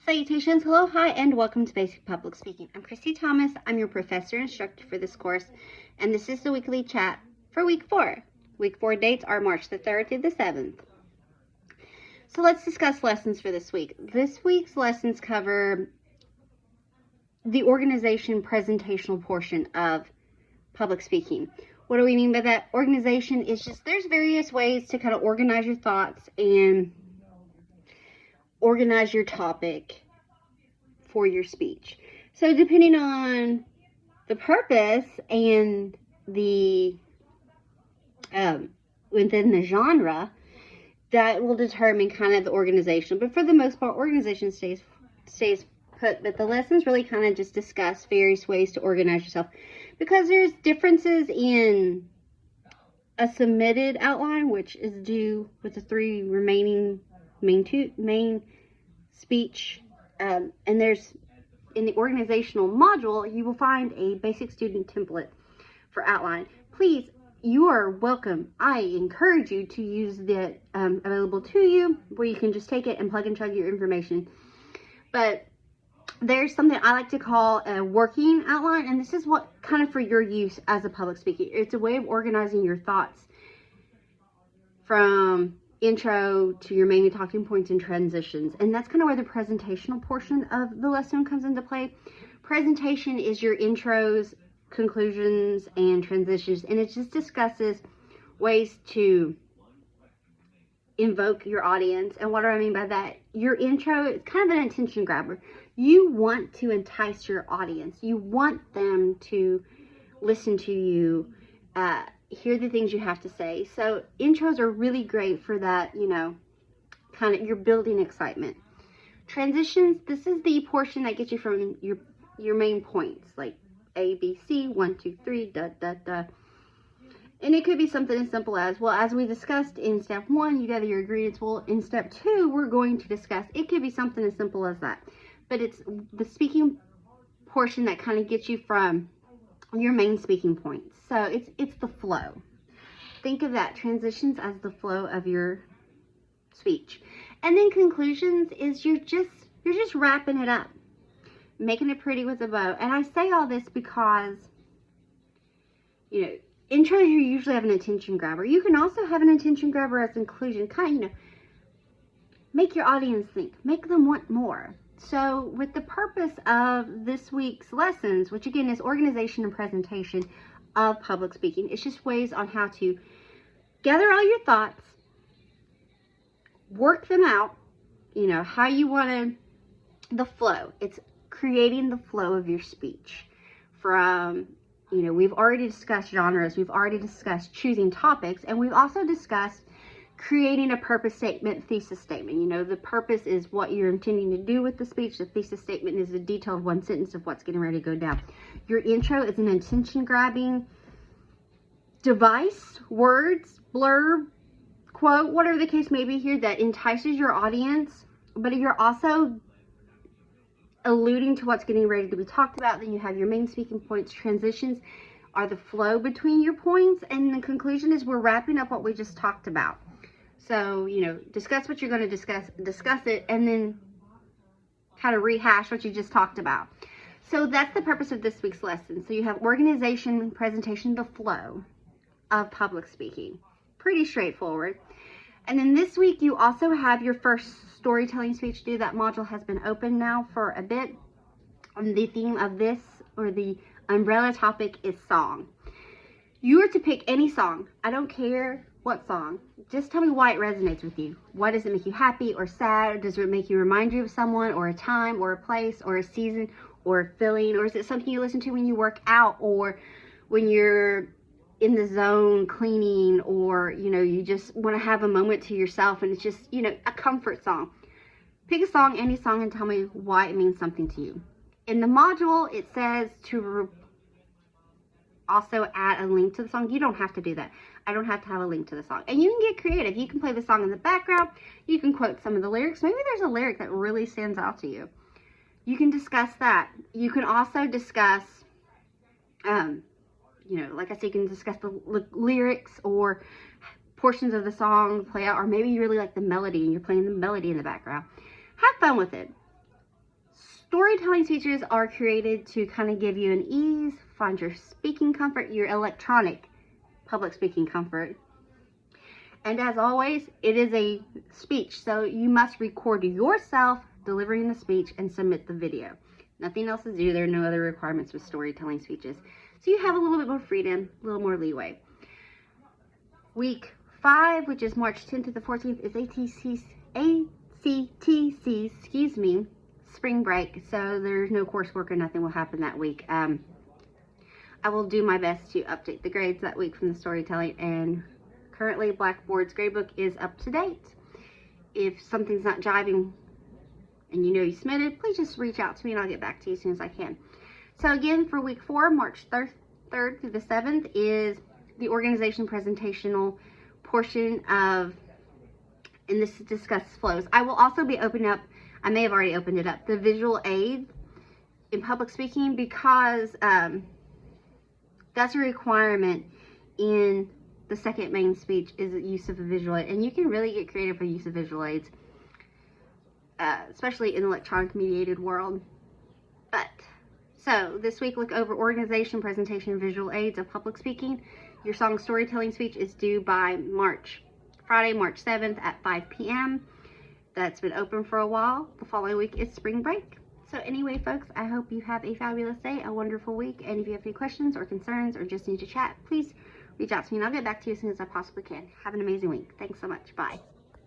Salutations, hello, hi, and welcome to Basic Public Speaking. I'm Christy Thomas. I'm your professor instructor for this course, and this is the weekly chat for week 4. Week 4 dates are March the 3rd through the 7th. So let's discuss lessons for this week. This week's lessons cover the organization presentational portion of public speaking. What do we mean by that? Organization is just, there's various ways to kind of organize your thoughts and organize your topic for your speech. So depending on the purpose and the within the genre, that will determine kind of the organization. But for the most part, organization stays put. But the lessons really kind of just discuss various ways to organize yourself, because there's differences in a submitted outline, which is due with the 3 remaining main speech, and there's in the organizational module you will find a basic student template for outline. Please, you are welcome. I encourage you to use the available to you, where you can just take it and plug and chug your information. But there's something I like to call a working outline, and this is what kind of for your use as a public speaker. It's a way of organizing your thoughts from intro to your main talking points and transitions. And that's kind of where the presentational portion of the lesson comes into play. Presentation is your intros, conclusions, and transitions, and it just discusses ways to invoke your audience. And what do I mean by that? Your intro is kind of an attention grabber. You want to entice your audience. You want them to listen to you, hear the things you have to say. So intros are really great for that, kind of you're building excitement. Transitions, this is the portion that gets you from your main points, like A, B, C, 1, 2, 3, da, da, da. And it could be something as simple as, well, as we discussed in step 1, you gather your ingredients. Well, in step 2, we're going to discuss. It could be something as simple as that. But it's the speaking portion that kind of gets you from your main speaking points. So it's the flow. Think of that, transitions, as the flow of your speech. And then conclusions is you're just wrapping it up, making it pretty with a bow. And I say all this because, intros, you usually have an attention grabber. You can also have an attention grabber as inclusion, kind of, make your audience think, make them want more. So with the purpose of this week's lessons, which again is organization and presentation of public speaking, it's just ways on how to gather all your thoughts, work them out, how you want the flow. It's creating the flow of your speech from, we've already discussed genres, we've already discussed choosing topics, and we've also discussed creating a purpose statement, thesis statement. The purpose is what you're intending to do with the speech. The thesis statement is a detailed one sentence of what's getting ready to go down. Your intro is an attention grabbing device, words, blurb, quote, whatever the case may be here, that entices your audience, but you're also alluding to what's getting ready to be talked about. Then you have your main speaking points. Transitions are the flow between your points, and the conclusion is we're wrapping up what we just talked about. So, discuss what you're going to discuss it, and then kind of rehash what you just talked about. So that's the purpose of this week's lesson. So you have organization, presentation, the flow of public speaking. Pretty straightforward. And then this week you also have your first storytelling speech due. That module has been open now for a bit. And the theme of this, or the umbrella topic, is song. You are to pick any song. I don't care what song. Just tell me why it resonates with you. Why does it make you happy or sad? Does it make you remind you of someone, or a time, or a place, or a season, or a feeling? Or is it something you listen to when you work out, or when you're in the zone cleaning, or you just want to have a moment to yourself, and it's just a comfort song? Pick a song, any song, and tell me why it means something to you. In the module, it says to also add a link to the song. You don't have to do that. I don't have to have a link to the song. And you can get creative. You can play the song in the background. You can quote some of the lyrics. Maybe there's a lyric that really stands out to you. You can discuss that. You can also discuss, like I said, you can discuss the lyrics or portions of the song play out. Or maybe you really like the melody and you're playing the melody in the background. Have fun with it. Storytelling speeches are created to kind of give you an ease, find your speaking comfort, your electronic public speaking comfort. And as always, it is a speech, so you must record yourself delivering the speech and submit the video. Nothing else is due. There are no other requirements with storytelling speeches. So you have a little bit more freedom, a little more leeway. Week 5, which is March 10th to the 14th, is ACTC, spring break. So there's no coursework or nothing will happen that week. I will do my best to update the grades that week from the storytelling, and currently Blackboard's gradebook is up to date. If something's not jiving and you know you submitted, please just reach out to me and I'll get back to you as soon as I can. So again, for week 4, March 3rd through the 7th, is the organization presentational portion of, and this discusses flows. I will also be opening up, I may have already opened it up, the visual aid in public speaking, because that's a requirement in the second main speech, is the use of a visual aid. And you can really get creative with use of visual aids, especially in the electronic mediated world. But, so this week, look over organization, presentation, and visual aids of public speaking. Your song storytelling speech is due by Friday, March 7th at 5 p.m. That's been open for a while. The following week is spring break. So anyway, folks, I hope you have a fabulous day, a wonderful week. And if you have any questions or concerns or just need to chat, please reach out to me and I'll get back to you as soon as I possibly can. Have an amazing week. Thanks so much. Bye.